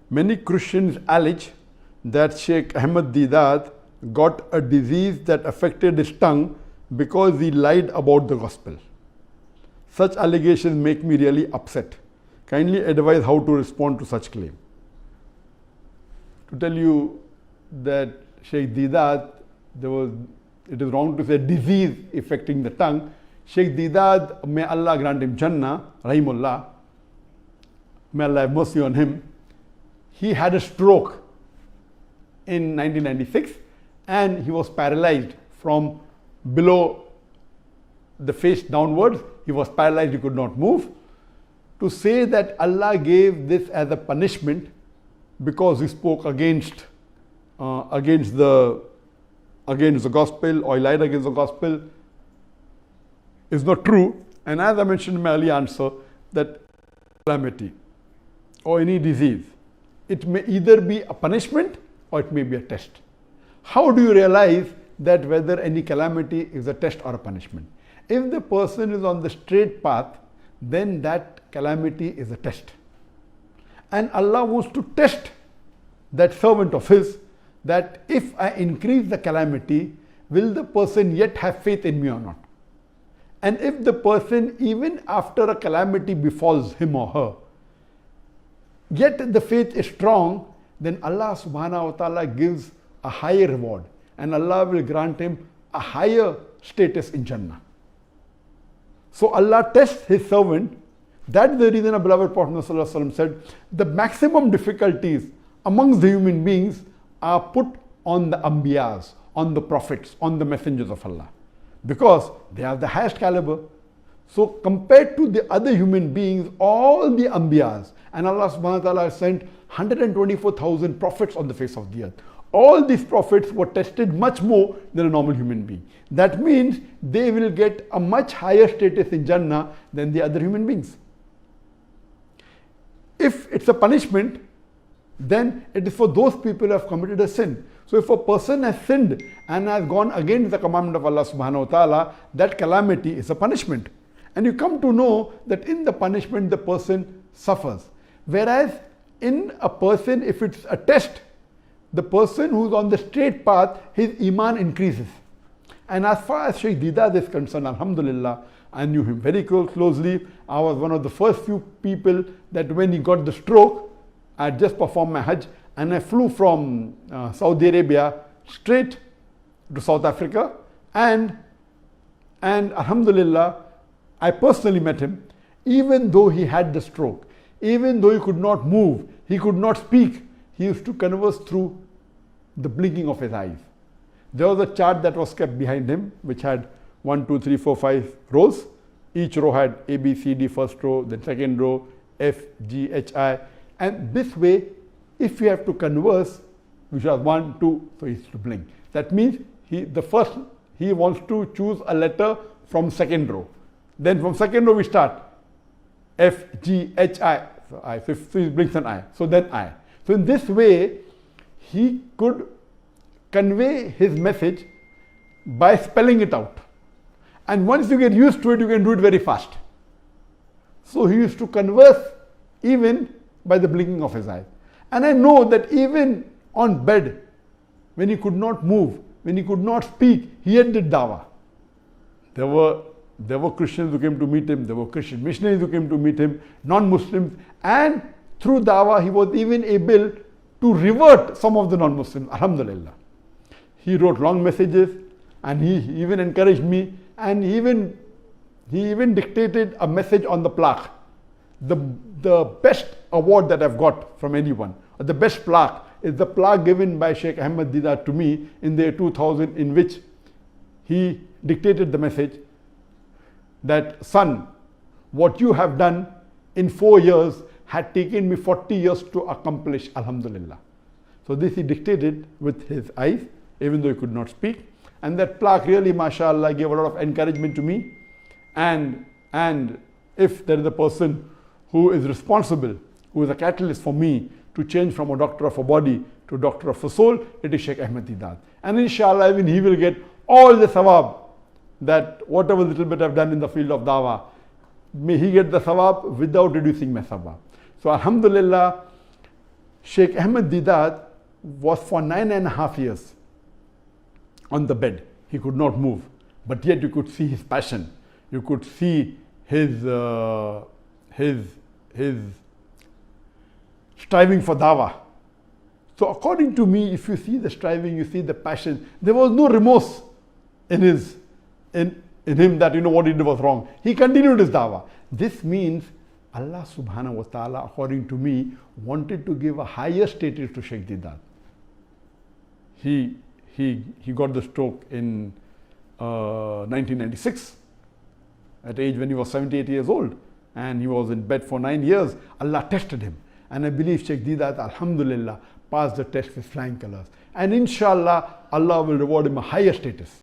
Many Christians allege that Sheikh Ahmed Deedat got a disease that affected his tongue because he lied about the gospel. Such allegations make me really upset. Kindly advise how to respond to such claim. To tell you that Sheikh Deedat, it is wrong to say disease affecting the tongue. Sheikh Deedat, may Allah grant him Jannah, Rahimullah, may Allah have mercy on him. He had a stroke in 1996 and he was paralyzed from below the face downwards. He was paralyzed, he could not move. To say that Allah gave this as a punishment because he spoke against the gospel or he lied against the gospel is not true. And as I mentioned in my earlier answer, that calamity or any disease, it may either be a punishment or it may be a test. How do you realize that whether any calamity is a test or a punishment? If the person is on the straight path, then that calamity is a test. And Allah wants to test that servant of his, that if I increase the calamity, will the person yet have faith in me or not? And if the person, even after a calamity befalls him or her, yet the faith is strong, then Allah subhanahu wa ta'ala gives a higher reward and Allah will grant him a higher status in Jannah. So Allah tests his servant. That's the reason our beloved Prophet ﷺ said, the maximum difficulties amongst the human beings are put on the Anbiyas, on the prophets, on the messengers of Allah, because they have the highest caliber. So compared to the other human beings, all the Anbiyas, and Allah subhanahu wa ta'ala has sent 124,000 prophets on the face of the earth. All these prophets were tested much more than a normal human being. That means they will get a much higher status in Jannah than the other human beings. If it's a punishment, then it is for those people who have committed a sin. So if a person has sinned and has gone against the commandment of Allah subhanahu wa ta'ala, that calamity is a punishment. And you come to know that in the punishment the person suffers. Whereas in a person, if it's a test, the person who's on the straight path, his iman increases. And as far as Sheikh Deedat is concerned, alhamdulillah, I knew him very closely. I was one of the first few people that when he got the stroke, I had just performed my Hajj and I flew from Saudi Arabia straight to South Africa, and alhamdulillah, I personally met him. Even though he had the stroke, even though he could not move, he could not speak, he used to converse through the blinking of his eyes. There was a chart that was kept behind him which had 1, 2, 3, 4, 5 rows. Each row had A, B, C, D, first row, then second row, F, G, H, I. And this way, if you have to converse, which was 1, 2, so he used to blink. That means he wants to choose a letter from second row. Then from second row we start. F, G, H, I. So I. So he blinks an I. So then I. So in this way, he could convey his message by spelling it out. And once you get used to it, you can do it very fast. So he used to converse even by the blinking of his eyes. And I know that even on bed, when he could not move, when he could not speak, he had did dawah. There were Christians who came to meet him, there were Christian missionaries who came to meet him, non-Muslims, and through dawah he was even able to revert some of the non-Muslims, alhamdulillah. He wrote long messages and he even encouraged me, and he even dictated a message on the plaque. The best award that I've got from anyone, or the best plaque, is the plaque given by Sheikh Ahmed Deedat to me in the year 2000, in which he dictated the message that, son, what you have done in 4 years had taken me 40 years to accomplish, alhamdulillah. So this he dictated with his eyes, even though he could not speak. And that plaque really, mashallah, gave a lot of encouragement to me. And if there is a person who is responsible, who is a catalyst for me to change from a doctor of a body to a doctor of a soul, it is Sheikh Ahmed Deedat. And inshallah, even he will get all the sawab, that whatever little bit I've done in the field of dawah, may he get the sawab without reducing my sawab. So alhamdulillah, Sheikh Ahmed Deedat was for 9.5 years on the bed. He could not move, but yet you could see his passion. You could see his striving for dawah. So according to me, if you see the striving, you see the passion, there was no remorse in him that what he did was wrong. He continued his dawah. This means Allah subhanahu wa ta'ala, according to me, wanted to give a higher status to Sheikh Deedat. He got the stroke in 1996 at age when he was 78 years old, and he was in bed for 9 years. Allah tested him, and I believe Sheikh Deedat, alhamdulillah, passed the test with flying colors, and inshallah Allah will reward him a higher status.